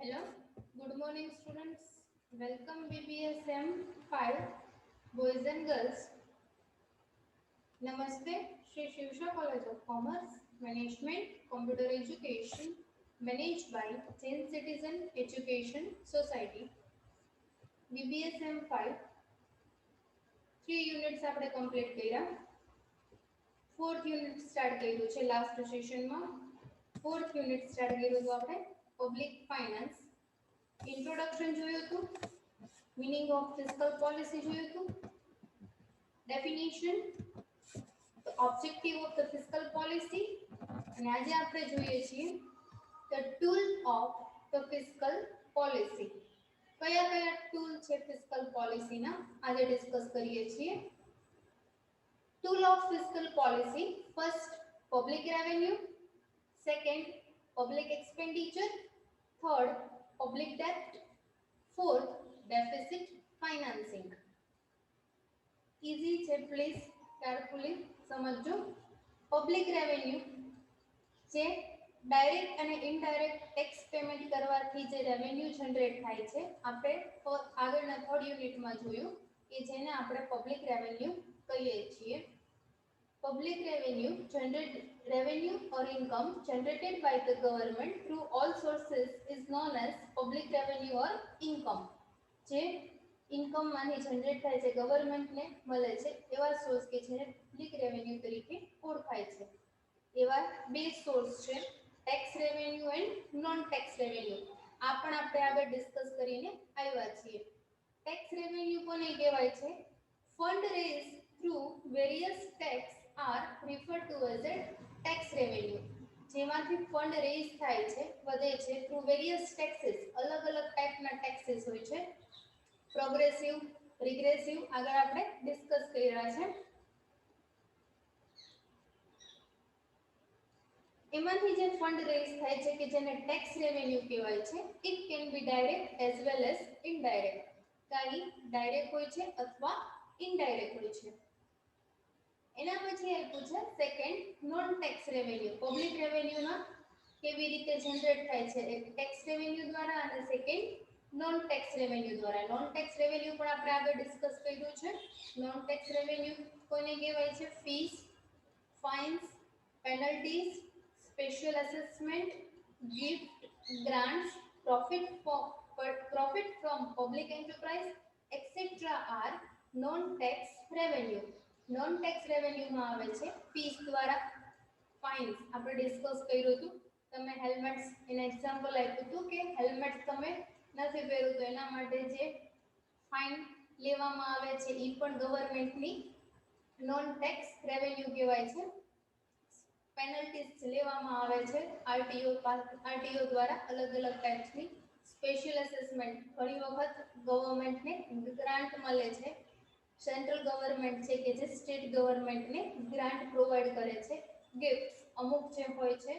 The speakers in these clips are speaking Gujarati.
Hello, good morning students. Welcome BBSM 5 boys and girls. Namaste, Shri Shivsha College of Commerce, Management, Computer Education, managed by Jain Citizen Education Society. BBSM 5 3 units આપણે complete કર્યા. Fourth unit start કર્યું છે last session માં. Fourth unit start કર્યું હતું આપણે Public Finance. Introduction જોયું હતું, meaning of fiscal policy જોયું હતું, definition, the objective of the fiscal policy, અને આજે આપણે જોઈએ છીએ the tool of the fiscal policy. કયા કયા ટૂલ છે fiscal policy ના આજે ડિસ્કસ કરીએ છીએ. Tool of fiscal policy: first, public revenue; second, public expenditure; third, public debt; fourth, deficit financing. Easy છે, please carefully સમજો. Public revenue જે ડાયરેક્ટ અને ઇનડાયરેક્ટ ટેક્સ પેમેન્ટ કરવાથી જે રેવન્યુ જનરેટ થાય છે, આપણે આગળના થર્ડ યુનિટમાં જોયું કે જેને આપણે પબ્લિક રેવન્યુ કહીએ છીએ. Public revenue or income generated by the government through all sources is known as public revenue or income. જે ઇન્કમ માંની જનરેટ થાય છે, ગવર્મેન્ટને મળે છે, એવા સોર્સ કે જેને પબ્લિક રેવન્યુ તરીકે ઓળખાય છે. એવા બે સોર્સ છે, tax revenue and non tax revenue. આ પણ આપણે આગળ ડિસ્કસ કરીને આવ્યા છીએ. ટેક્સ રેવન્યુ કોને કહેવાય છે? Fund raise through various tax are referred to as a tax revenue. જેમાંથી ફંડ રેઝ થાય છે, વધે છે, થ્રુ વેરિયસ ટેક્સીસ, અલગ અલગ ટાઈપના ટેક્સીસ હોય છે, પ્રોગ્રેસિવ, રિગ્રેસિવ, આગળ આપણે ડિસ્કસ કર્યા છે. એમાંથી જે ફંડ રેઝ થાય છે કે જેને ટેક્સ રેવન્યુ કહેવાય છે, it can be direct as well as indirect. કાઈ ડાયરેક્ટ હોય છે અથવા ઇનડાયરેક્ટ હોય છે. એના પછી આપ્યું છે second, non tax revenue. Public રેવન્યુના કેવી રીતે જનરેટ થાય છે? એક ટેક્સ રેવન્યુ દ્વારા અને સેકન્ડ નોન ટેક્સ રેવન્યુ દ્વારા. નોન ટેક્સ રેવન્યુ પણ આપણે આગળ ડિસ્કસ કર્યું છે. નોન ટેક્સ રેવન્યુ કોને કહેવાય છે? Fees, fines, penalties, special assessment, gift, grants, profit from public enterprise etc. are non tax revenue. Non tax રેવન્યુમાં આવે છે ફીસ દ્વારા, ફાઇન્સ આપણે ડિસ્કસ કર્યું હતું. તમે હેલ્મેટ્સ એના એક્ઝામ્પલ આપ્યું હતું કે હેલ્મેટ્સ તમે નથી પહેર્યું તો એના માટે જે ફાઇન લેવામાં આવે છે એ પણ ગવર્મેન્ટની નોન ટેક્સ રેવન્યુ કહેવાય છે. પેનલ્ટીઝ લેવામાં આવે છે આરટીઓ દ્વારા, અલગ અલગ ટાઈપ્સની. સ્પેશિયલ અસેસમેન્ટ, ઘણી વખત ગવર્મેન્ટને ગ્રાન્ટ મળે છે. સેન્ટ્રલ ગવર્મેન્ટ છે કે જે સ્ટેટ ગવર્મેન્ટને ગ્રાન્ટ પ્રોવાઈડ કરે છે. ગિફ્ટ્સ, અમુક જે હોય છે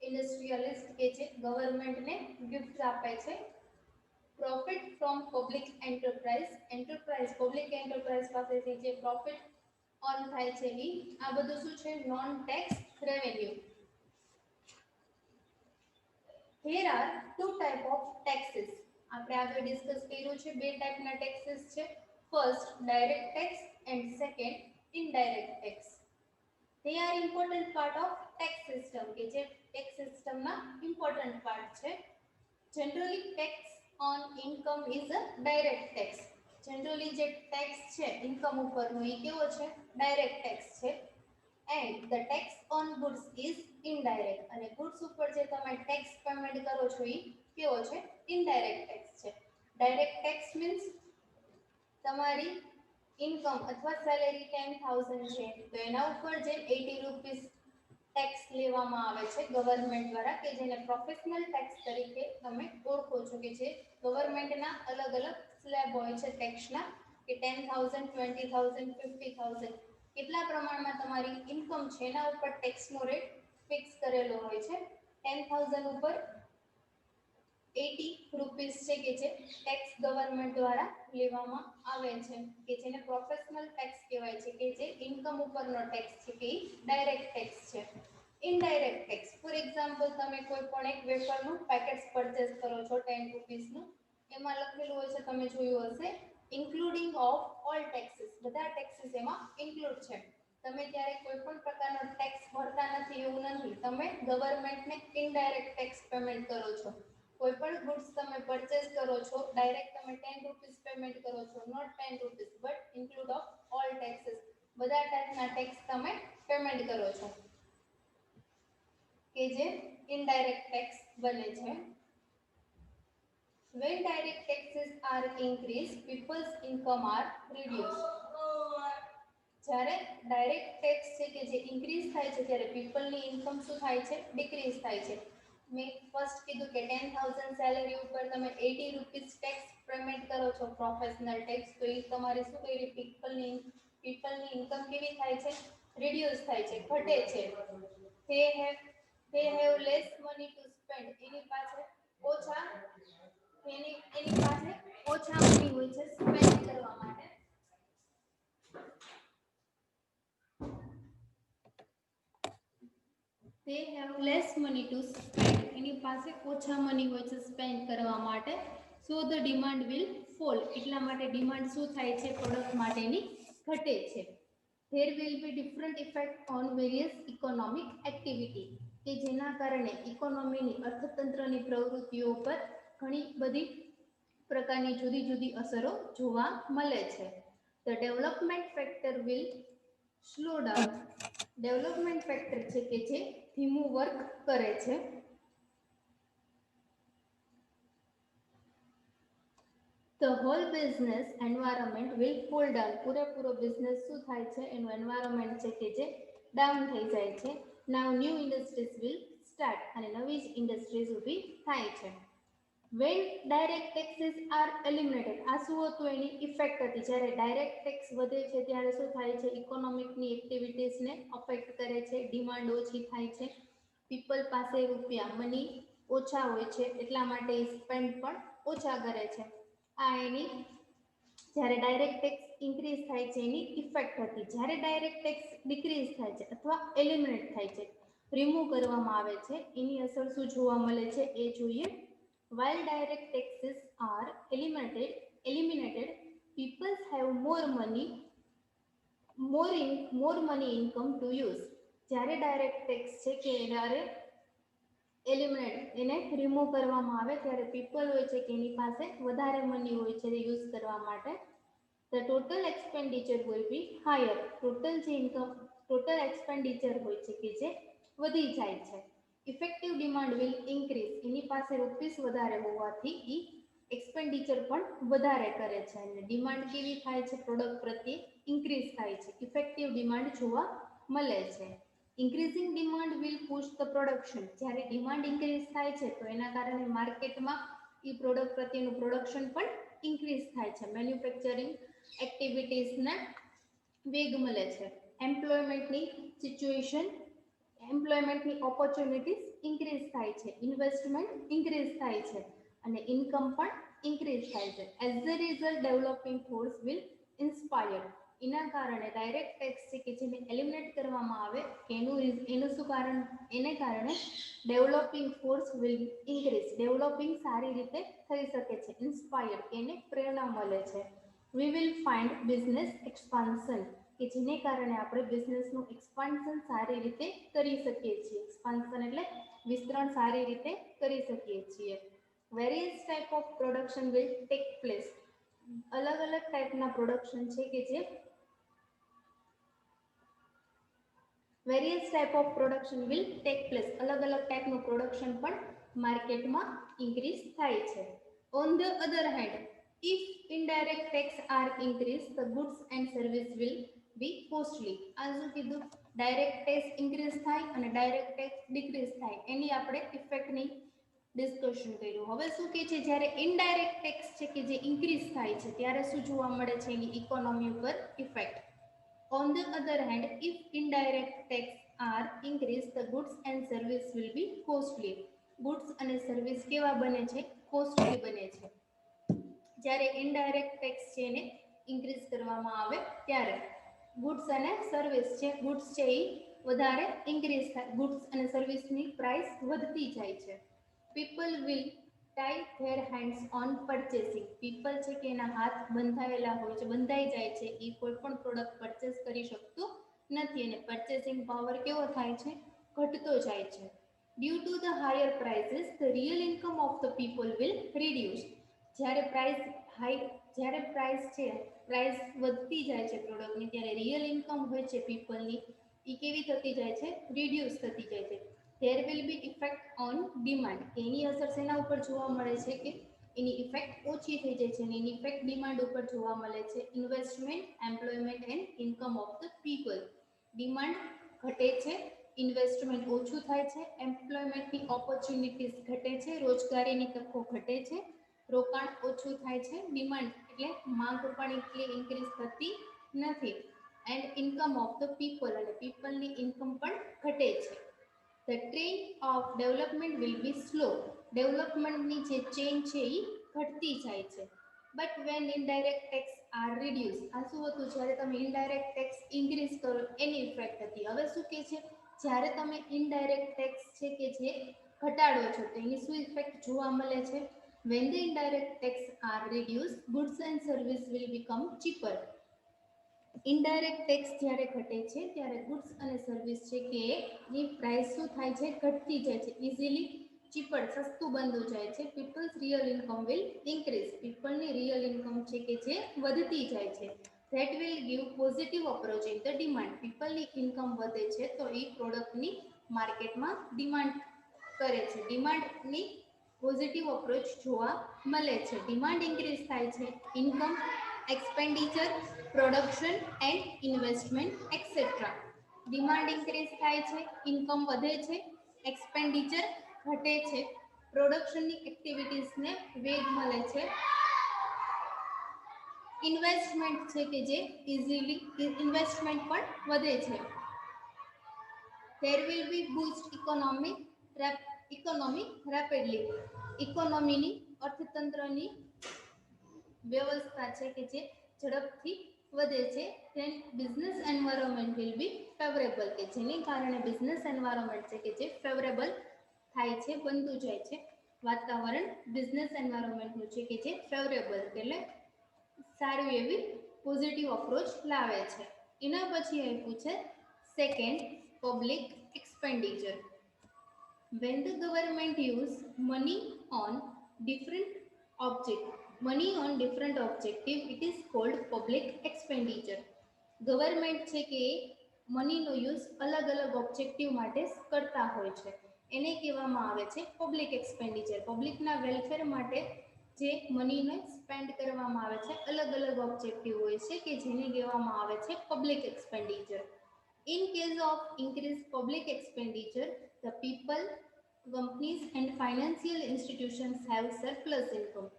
ઇન્ડસ્ટ્રીયલિસ્ટ કે જે ગવર્મેન્ટને ગિફ્ટ આપે છે. Profit from public enterprise public enterprise પાસેથી જે પ્રોફિટ અર્ન થાય છે એ આ બધું શું છે? Non tax revenue. Here are two type of taxes. આપણે આગળ ડિસ્કસ કર્યું છે, બે ટાઈપના ટેક્સીસ છે. First, direct tax and second, indirect tax. They are important part of tax system કે જે ટેક્સ સિસ્ટમના ઇમ્પોર્ટન્ટ પાર્ટ છે. Generally tax on income is a direct tax. Generally જે ટેક્સ છે ઇન્કમ ઉપરનો એ કેવો છે? ડાયરેક્ટ ટેક્સ છે. and the tax on goods is indirect. અને goods ઉપર જે તમે ટેક્સ પેમેન્ટ કરો છો એ કેવો છે? ઇનડાયરેક્ટ ટેક્સ છે. ડાયરેક્ટ ટેક્સ મીન્સ તમારી ઇન્કમ અથવા સેલેરી 10,000 છે તો એના ઉપર જે 80 રૂપીસ ટેક્સ લેવામાં આવે છે ગવર્મેન્ટ દ્વારા, કે જેને પ્રોફેશનલ ટેક્સ તરીકે તમે ઓળખો છો, કે જે ગવર્મેન્ટના અલગ અલગ સ્લેબ હોય છે ટેક્સના, કે 10,000, 20,000, 50,000 કેટલા પ્રમાણમાં તમારી ઇન્કમ છે એના ઉપર ટેક્સનો રેટ ફિક્સ કરેલો હોય છે. 10,000 ઉપર 80 રૂપીસ છે કે જે ટેક્સ ગવર્મેન્ટ દ્વારા લેવામાં આવે છે, કે જેને પ્રોફેશનલ ટેક્સ કહેવાય છે, કે જે ઇન્કમ ઉપરનો ટેક્સ છે, કે ડાયરેક્ટ ટેક્સ છે. ઇનડાયરેક્ટ ટેક્સ, ફોર એક્ઝામ્પલ તમે કોઈ પણ એક વેફરનું પેકેટ્સ પરચેસ કરો છો 10 રૂપીસનું, એમાં લખેલું હોય છે, તમે જોયું હશે, ઇન્ક્લુડિંગ ઓફ ઓલ ટેક્સીસ, બધા ટેક્સીસ એમાં ઇન્ક્લુડ છે. તમે ત્યારે કોઈ પણ પ્રકારનો ટેક્સ ભરતા નથી એવું નથી, તમે ગવર્મેન્ટને ઇનડાયરેક્ટ ટેક્સ પેમેન્ટ કરો છો. કોઈ પણ ગુડ્સ તમે પરચેસ કરો છો, ડાયરેક્ટ તમે 10 રૂપીસ પેમેન્ટ કરો છો, not 10 rupees but include of all taxes, બધા ટાઈપના ટેક્સ તમે પેમેન્ટ કરો છો, કે જે ઇનડાયરેક્ટ ટેક્સ બને છે. When direct taxes are increased, people's income are reduced. જ્યારે ડાયરેક્ટ ટેક્સ છે કે જે ઇન્ક્રીઝ થાય છે ત્યારે પીપલની ઇન્કમ શું થાય છે, ડિક્રીઝ થાય છે. મેં ફર્સ્ટ કીધું કે 10,000 સેલેરી ઉપર તમે 80 રૂપીસ ટેક્સ પેમેન્ટ કરો છો, પ્રોફેશનલ ટેક્સ, તો એ તમારી શું કરી, પીપલની ઇન્કમ કેવી થાય છે, રિડ્યુસ થાય છે, ઘટે છે. they have less money to spend, એની પાસે ઓછા મની હોય છે સ્પેન્ડ કરવા માટે. they have less money to spend, એની પાસે ઓછા મની હોય છે સ્પેન્ડ કરવા માટે. so the demand will fall, એટલા માટે ડિમાન્ડ શું થાય છે, પ્રોડક્ટ માટેની ઘટે છે. there will be different effect on various economic activity, કે જેના કારણે ઇકોનોમીની, અર્થતંત્રની પ્રવૃત્તિઓ પર ઘણી બધી પ્રકારની જુદી જુદી અસરો જોવા મળે છે. the development factor will slow down, development factor છે કે જે ધીમું વર્ક કરે છે. the whole business environment will fall down, પૂરેપૂરો બિઝનેસ શું થાય છે, એનું એન્વાયરમેન્ટ છે કે જે ડાઉન થઈ જાય છે. now new industries will start, અને નવી જ ઇન્ડસ્ટ્રીઝ ઊભી થાય છે. when direct taxes are eliminated, આ શું હતું, એની ઇફેક્ટ હતી. જ્યારે ડાયરેક્ટ ટેક્સ વધે છે ત્યારે શું થાય છે, ઇકોનોમિકની એક્ટિવિટીઝને અફેક્ટ કરે છે, ડિમાન્ડ ઓછી થાય છે, પીપલ પાસે રૂપિયા, મની ઓછા હોય છે, એટલા માટે સ્પેન્ડ પણ ઓછા કરે છે. આ એની, જ્યારે ડાયરેક્ટ ટેક્સ ઇન્ક્રીઝ થાય છે એની ઇફેક્ટ હતી. જ્યારે ડાયરેક્ટ ટેક્સ ડિક્રીઝ થાય છે અથવા એલિમિનેટ થાય છે, રિમૂવ કરવામાં આવે છે, એની અસર શું જોવા મળે છે એ જોઈએ. while direct taxes are eliminated, people have more money income to use. જ્યારે ડાયરેક્ટ ટેક્સ છે કે જ્યારે એલિમિનેટ, એને રિમૂવ કરવામાં આવે ત્યારે પીપલ હોય છે કે એની પાસે વધારે મની હોય છે યુઝ કરવા માટે. the total expenditure will be higher, total expenditure હોય છે કે જે વધી જાય છે. ઇફેક્ટિવ ડિમાન્ડ વિલ ઇન્ક્રીઝ, એની પાસે રૂપીસ વધારે હોવાથી એ એક્સપેન્ડિચર પણ વધારે કરે છે, અને ડિમાન્ડ કેવી થાય છે, પ્રોડક્ટ પ્રત્યે ઇન્ક્રીઝ થાય છે, ઇફેક્ટિવ ડિમાન્ડ જોવા મળે છે. Increasing demand will push the production, જ્યારે ડિમાન્ડ ઇન્ક્રીઝ થાય છે તો એના કારણે માર્કેટમાં એ પ્રોડક્ટ પ્રત્યેનું પ્રોડક્શન પણ ઇન્ક્રીઝ થાય છે, મેન્યુફેક્ચરિંગ એક્ટિવિટીઝને વેગ મળે છે. એમ્પ્લોયમેન્ટની ઓપોર્ચ્યુનિટીઝ ઇન્ક્રીઝ થાય છે, ઇન્વેસ્ટમેન્ટ ઇન્ક્રીઝ થાય છે, અને ઇન્કમ પણ ઇન્ક્રીઝ થાય છે. As the result developing force will inspire, એના કારણે ડાયરેક્ટ ટેક્સ છે કે જેને એલિમિનેટ કરવામાં આવે એનું શું કારણ, એને કારણે developing force will increase, developing સારી રીતે થઈ શકે છે, ઇન્સ્પાયર, એને પ્રેરણા મળે છે. We will find business expansion, કે જેને કારણે આપણે બિઝનેસનું એક્સપાન્શન સારી રીતે કરી શકીએ છીએ. એક્સપાન્શન એટલે વિસ્તરણ સારી રીતે કરી શકીએ છીએ. Various type of production will take place, અલગ અલગ ટાઈપના પ્રોડક્શન છે કે જે various type of production will take place, અલગ અલગ ટાઈપનું પ્રોડક્શન પણ માર્કેટમાં ઇન્ક્રીઝ થાય છે. On the other hand, if indirect tax are increase, the goods and service will be costly. આ શું કીધું, ડાયરેક્ટ ટેક્સ ઇન્ક્રીઝ થાય અને ડાયરેક્ટ ટેક્સ ડિક્રીઝ થાય, એની આપણે ઇફેક્ટની ડિસ્કશન કર્યું. હવે શું કહે છે, જ્યારે ઇનડાયરેક્ટ ટેક્સ છે કે જે ઇન્ક્રીઝ થાય છે ત્યારે શું જોવા મળે છે, એની ઇકોનોમી ઉપર effect. On the other hand, if indirect tax are increased, the goods and service will be costly. Goods અને સર્વિસ કેવા બને છે, કોસ્ટલી બને છે. જ્યારે ઇનડાયરેક્ટ ટેક્સ છે એને ઇન્ક્રીઝ કરવામાં આવે ત્યારે ગુડ્સ અને સર્વિસ છે, ગુડ્સ છે એ વધારે ઇન્ક્રીઝ થાય, ગુડ્સ અને સર્વિસની પ્રાઇસ વધતી જાય છે. People will tie there hands on purchasing. People છે કે એના હાથ બંધાયેલા હોય છે, બંધાઈ જાય છે, એ કોઈ પણ પ્રોડક્ટ પરચેસ કરી શકતું નથી અને પરચેસિંગ પાવર કેવો થાય છે, ઘટતો જાય છે. Due to the higher prices the real income of the people will reduce. જ્યારે પ્રાઇસ છે, પ્રાઇસ વધતી જાય છે પ્રોડક્ટની, ત્યારે રિયલ ઇન્કમ હોય છે પીપલની, એ કેવી થતી જાય છે, રિડ્યુસ થતી જાય છે. There will be effect on demand. એની અસર શેના ઉપર જોવા મળે છે કે એની ઇફેક્ટ ઓછી થઈ જાય છે અને એની ઇફેક્ટ ડિમાન્ડ ઉપર જોવા મળે છે. Investment, employment and income of the people. Demand ઘટે છે, ઇન્વેસ્ટમેન્ટ ઓછું થાય છે, એમ્પ્લોયમેન્ટની ઓપોર્ચ્યુનિટીઝ ઘટે છે, રોજગારીની તકો ઘટે છે, રોકાણ ઓછું થાય છે, ડિમાન્ડ એટલે માંગ પણ એટલી ઇન્ક્રીઝ થતી નથી, and income of the people અને પીપલની ઇન્કમ પણ ઘટે છે. The train of development will be slow. ડેવલપમેન્ટની જે ચેન છે એ ઘટતી જાય છે. But when indirect tax are reduce. આ શું હતું, જ્યારે તમે ઇનડાયરેક્ટ ટેક્સ ઇન્ક્રીઝ કરો એની ઇફેક્ટ હતી. હવે શું કહે છે, જ્યારે તમે ઇનડાયરેક્ટ ટેક્સ છે કે જે ઘટાડો છો તો એની શું ઇફેક્ટ જોવા મળે છે. When the indirect tax are reduced, goods and service will become cheaper. Indirect tax જ્યારે ઘટે છે ત્યારે ગુડ્સ અને સર્વિસ છે કે એની પ્રાઇસ શું થાય છે, ઘટતી જાય છે, ઇઝીલી ચીપર, સસ્તું બનતું જાય છે. People's real income will increase. પીપલની રિયલ ઇન્કમ છે કે જે વધતી જાય છે. That will give positive approach in the demand. પીપલની ઇન્કમ વધે છે તો એ પ્રોડક્ટની માર્કેટમાં ડિમાન્ડ કરે છે, ડિમાન્ડની પોઝિટિવ અપ્રોચ જોવા મળે છે. ડિમાન્ડ ઇન્ક્રીઝ થાય છે, income, expenditure, production and investment et cetera. Demand increase થાય છે, ઇન્કમ વધે છે, એક્સપેન્ડિચર ઘટે છે, પ્રોડક્શનની એક્ટિવિટીઝને વેગ મળે છે, ઇન્વેસ્ટમેન્ટ છે કે જે ઇઝીલી ઇન્વેસ્ટમેન્ટ પણ વધે છે. There will be boost economy rapidly. ઇકોનોમીની, અર્થતંત્રની વ્યવસ્થા છે કે જે ઝડપથી વધે છે. then business environment will be favorable, કે જેને કારણે બિઝનેસ એન્વાયરમેન્ટ છે કે જે ફેવરેબલ થાય છે, બનતું જાય છે. વાતાવરણ બિઝનેસ એન્વાયરમેન્ટનું છે કે જે ફેવરેબલ એટલે સારી એવી પોઝિટિવ અપ્રોચ લાવે છે. એના પછી આપ્યું છે second, public expenditure. When the government use money on different objective, it is called public expenditure. Government છે કે મનીનો યુઝ અલગ અલગ ઓબ્જેક્ટિવ માટે કરતા હોય છે, એને કહેવામાં આવે છે પબ્લિક એક્સપેન્ડિચર. પબ્લિકના વેલફેર માટે જે મનીને સ્પેન્ડ કરવામાં આવે છે, અલગ અલગ ઓબ્જેક્ટિવ હોય છે કે જેને કહેવામાં આવે છે public expenditure. In case of increased public expenditure, the people, companies and financial institutions have surplus income.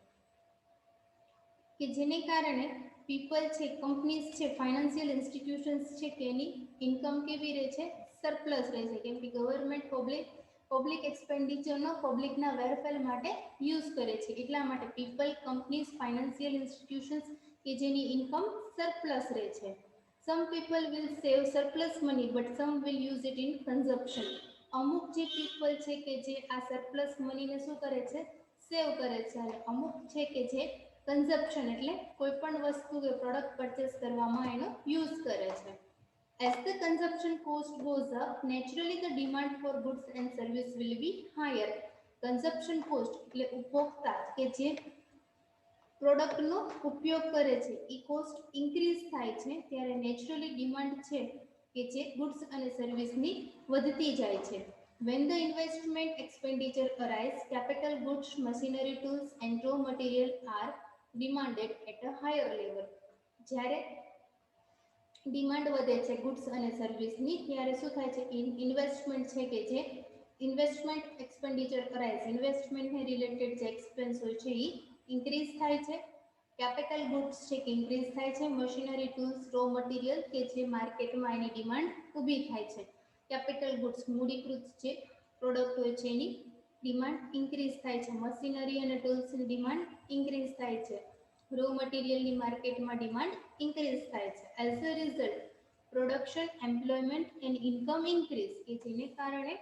કે જેને કારણે પીપલ છે, કંપનીઝ છે, ફાઇનાન્શિયલ ઇન્સ્ટિટ્યુશન્સ છે કે એની ઇન્કમ કેવી રહે છે, સરપ્લસ રહે છે, કેમ કે ગવર્મેન્ટ પબ્લિક એક્સપેન્ડિચરનો પબ્લિકના વેલફેર માટે યુઝ કરે છે. એટલા માટે પીપલ, કંપનીઝ, ફાઇનાન્શિયલ ઇન્સ્ટિટ્યુશન્સ કે જેની ઇન્કમ સરપ્લસ રહે છે. Some people will save surplus money but some will use it in consumption. અમુક જે પીપલ છે કે જે આ સરપ્લસ મનીને શું કરે છે, સેવ કરે છે, અને અમુક છે કે જે કન્ઝપ્શન એટલે કોઈ પણ વસ્તુ કે પ્રોડક્ટ પરચેસ કરવામાં એનો યુઝ કરે છે. As the consumption cost goes up, naturally the demand for goods and service will be higher. Consumption cost એટલે ઉપભોક્તા કે જે પ્રોડક્ટનો ઉપયોગ કરે છે એ કોસ્ટ ઇન્ક્રીઝ થાય છે ત્યારે નેચરલી ડિમાન્ડ છે કે જે ગુડ્સ અને સર્વિસની વધતી જાય છે. When the investment expenditure arise, capital goods, machinery, tools and raw material are demanded at a higher level. જ્યારે ડિમાન્ડ વધે છે ગુડ્સ અને સર્વિસની ત્યારે શું થાય છે, ઇન્વેસ્ટમેન્ટ છે કે જે ઇન્વેસ્ટમેન્ટ એક્સપેન્ડિચર કરાય છે, ઇન્વેસ્ટમેન્ટને રિલેટેડ જે એક્સપેન્સ હોય છે એ ઇન્ક્રીઝ થાય છે. કેપિટલ ગુડ્સ છે કે ઇન્ક્રીઝ થાય છે, મશીનરી, ટૂલ્સ, રો મટીરિયલ કે જે માર્કેટમાં એની ડિમાન્ડ ઊભી થાય છે. કેપિટલ ગુડ્સ મૂડીકૃત જે પ્રોડક્ટ હોય છે એની ડિમાન્ડ ઇન્ક્રીઝ થાય છે, મશીનરી અને ટૂલ્સની ડિમાન્ડ ઇન્ક્રીઝ થાય છે, રો મટીરિયલની માર્કેટમાં ડિમાન્ડ ઇન્ક્રીઝ થાય છે. As a result production, employment and income increase, કે જેને કારણે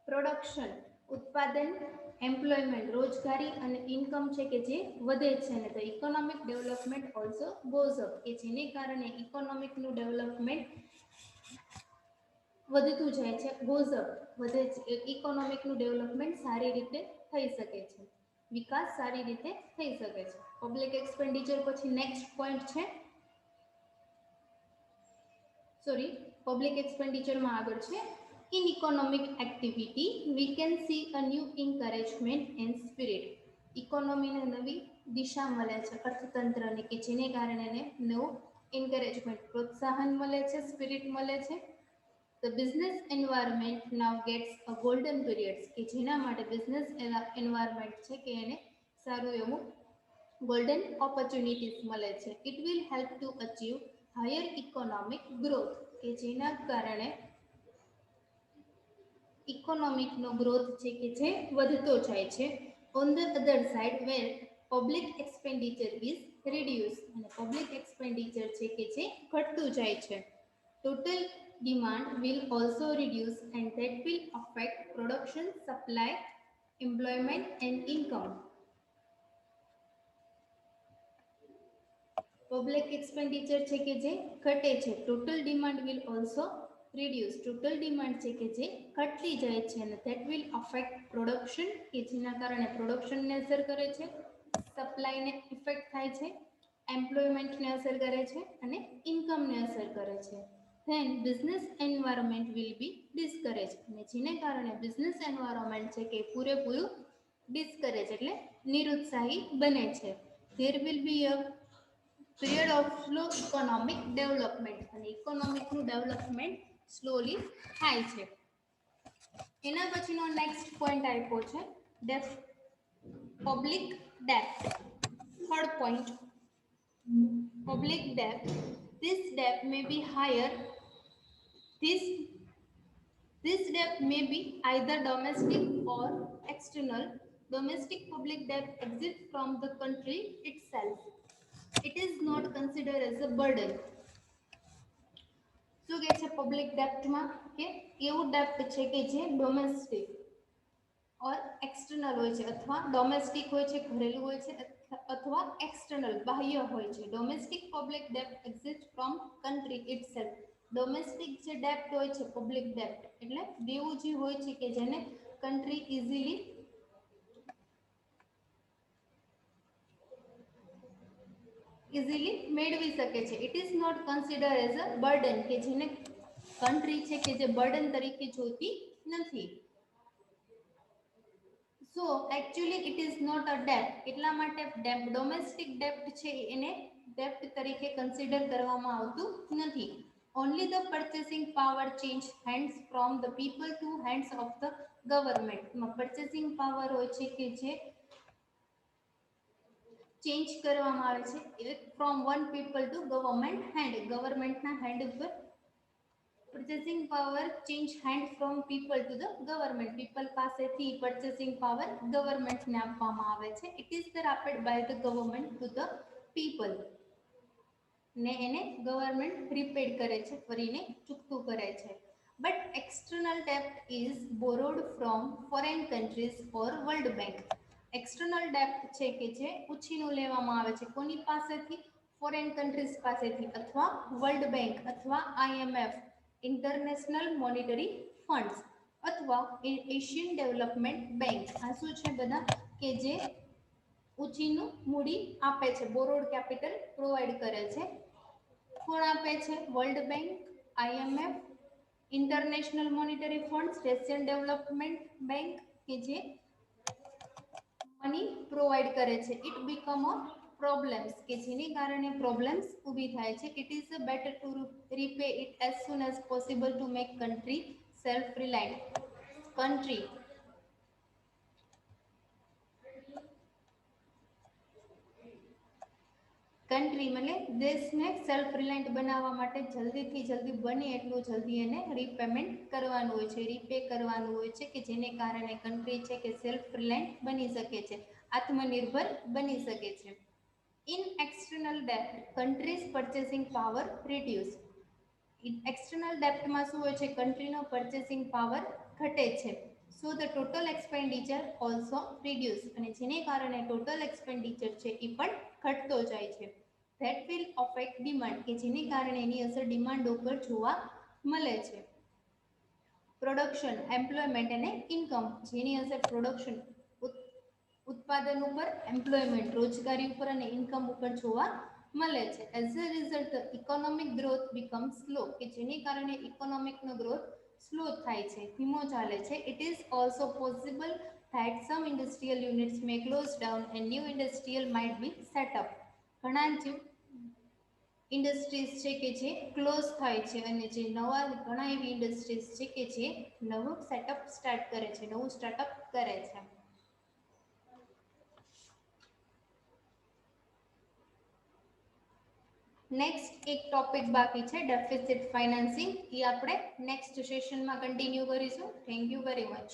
પ્રોડક્શન ઉત્પાદન, એમ્પ્લોયમેન્ટ રોજગારી અને ઇન્કમ છે કે જે વધે છે. અને તો economic development also goes up, કે જેને કારણે ઇકોનોમિકનું ડેવલપમેન્ટ વધતું જાય છે, ગોઝ અપ વધે છે. ઇકોનોમિકનું ડેવલપમેન્ટ સારી રીતે થઈ શકે છે, વિકાસ સારી રીતે થઈ શકે છે. પબ્લિક એક્સપેન્ડિચર પછી નેક્સ્ટ પોઈન્ટ છે, પબ્લિક એક્સપેન્ડિચરમાં આગળ છે, in economic activity we can see a new encouragement and spirit. ઇકોનોમીને નવી દિશા મળે છે અર્થતંત્રને, કે જેને કારણે એને નવું એન્કરેજમેન્ટ પ્રોત્સાહન મળે છે, સ્પિરિટ મળે છે. The business environment now gets a golden periods, કે જેના માટે બિઝનેસ એન્વાયરમેન્ટ છે કે એને સારું એવું golden opportunities મળે છે. It will help to achieve higher economic growth, કે જેના કારણે ઇકોનોમિકનો ગ્રોથ છે કે જે વધતો જાય છે. On the other side, where public expenditure is reduced, અને પબ્લિક એક્સપેન્ડિચર છે કે જે ઘટતું જાય છે. Total demand will also reduce and that will affect production, supply, employment and income. Public expenditure છે કે જે ઘટે છે. Total demand will also reduce, total demand છે કે જે ઘટતી જાય છે. અને ધેટ વિલ અફેક્ટ પ્રોડક્શન, કે જેના કારણે પ્રોડક્શનને અસર કરે છે, સપ્લાયને ઇફેક્ટ થાય છે, એમ્પ્લોયમેન્ટને અસર કરે છે અને ઇન્કમને અસર કરે છે. Then business environment will be discourage, અને જેને કારણે બિઝનેસ એન્વાયરમેન્ટ છે કે પૂરેપૂરું ડિસ્કરેજ એટલે નિરુત્સાહી બને છે. There will B a period of slow economic development, અને ઇકોનોમિકનું ડેવલપમેન્ટ સ્લોલી થાય છે. એના પછીનો નેક્સ્ટ પોઈન્ટ આપ્યો છે public ડેપ્ટ. Third point, public ડેપ્ટ. This debt may be higher. This debt may be either domestic or external. Domestic public debt exists from the country itself. It is not considered as a burden. શું કહે છે પબ્લિક ડેપ્ટમાં, કે એવું ડેપ્ટ છે કે જે ડોમેસ્ટિક ઓર એક્સટર્નલ હોય છે, અથવા ડોમેસ્ટિક હોય છે ઘરેલું હોય છે, અથવા એક્સટર્નલ બાહ્ય હોય છે. ડોમેસ્ટિક પબ્લિક ડેપ્ટ exist from country itself. Domestic જે ડેપ્ટ હોય છે પબ્લિક ડેપ્ટ એટલે દેવું જે હોય છે કે જેને કન્ટ્રી ઇઝીલી મેળવી શકે છે. It is not consider as a burden, કે જેને કન્ટ્રી છે કે જે બર્ડન તરીકે જોતી નથી. So actually it is not a ડેપ્ટ. એટલા માટે ડોમેસ્ટિક ડેપ્ટ છે એને ડેપ્ટ તરીકે કન્સિડર કરવામાં આવતું નથી. Only the purchasing power change hands from the people to hands of the government. Purchasing power હોય છે કે જે ચેન્જ કરવામાં આવે છે from one people to government hand, ગવર્મેન્ટના હેન્ડ ઉપર purchasing power change hand from people to the government. people પાસેથી purchasing power ગવર્મેન્ટને આપવામાં આવે છે. it is thereafter by the government to the people, ને એને ગવર્મેન્ટ રીપેડ કરે છે, ફરીને ચૂકતું કરે છે. but external debt is borrowed from foreign countries or world bank. External ડેપ્ટ છે કે જે ઉછીનું લેવામાં આવે છે કોની પાસેથી, ફોરેન કન્ટ્રીઝ પાસેથી, અથવા વર્લ્ડ બેંક અથવા IMF ઇન્ટરનેશનલ મોનિટરી ફંડ્સ, અથવા એશિયન ડેવલપમેન્ટ બેંક. આ શું છે બધા, કે જે ઉછીનું મૂડી આપે છે, બોરોડ કેપિટલ પ્રોવાઈડ કરે છે. કોણ આપે છે? World bank, IMF, international monetary funds, Asian development bank, કે જે મની પ્રોવાઈડ કરે છે. ઇટ બીકમ અ પ્રોબ્લેમ્સ, કે જેને કારણે પ્રોબ્લેમ્સ ઊભી થાય છે. It is better to repay it as soon as possible to make country self reliant. country એટલે દેશને સેલ્ફ રિલાયન્ટ બનાવવા માટે જલ્દીથી જલ્દી બને એટલું જલ્દી એને રીપેમેન્ટ કરવાનું હોય છે, રીપે કરવાનું હોય છે, કે જેને કારણે કન્ટ્રી છે કે સેલ્ફ રિલાયન્ટ બની શકે છે, આત્મનિર્ભર બની શકે છે. In external debt, countries' purchasing power reduce. External ડેપ્ટમાં શું હોય છે, કન્ટ્રીનો પરચેસિંગ પાવર ઘટે છે. So the total expenditure also reduce, અને જેને કારણે ટોટલ એક્સપેન્ડિચર છે એ પણ ઘટતો જાય છે. ધેટ વિલ અફેક્ટ ડિમાન્ડ, કે જેને કારણે એની અસર ડિમાન્ડ ઉપર જોવા મળે છે. પ્રોડક્શન, એમ્પ્લોયમેન્ટ અને ઇન્કમ, જેની અસર પ્રોડક્શન ઉત્પાદન ઉપર, એમ્પ્લોયમેન્ટ રોજગારી ઉપર અને ઇન્કમ ઉપર જોવા મળે છે. As a result the economic growth become slow, કે જેને કારણે ઇકોનોમિકનો ગ્રોથ સ્લો થાય છે, ધીમો ચાલે છે. It is also possible that some industrial units may close down and new industrial might be set up. ઘણા જ ઇન્ડસ્ટ્રીઝ છે કે જે ક્લોઝ થાય છે, અને જે નવા ઘણા એવી ઇન્ડસ્ટ્રીઝ છે કે જે નવું સેટઅપ સ્ટાર્ટ કરે છે, નવું સ્ટાર્ટઅપ કરે છે. નેક્સ્ટ એક ટોપિક બાકી છે ડેફિસિટ ફાઇનાન્સિંગ, એ આપણે નેક્સ્ટ સેશનમાં કન્ટિન્યુ કરીશું. Thank you very much.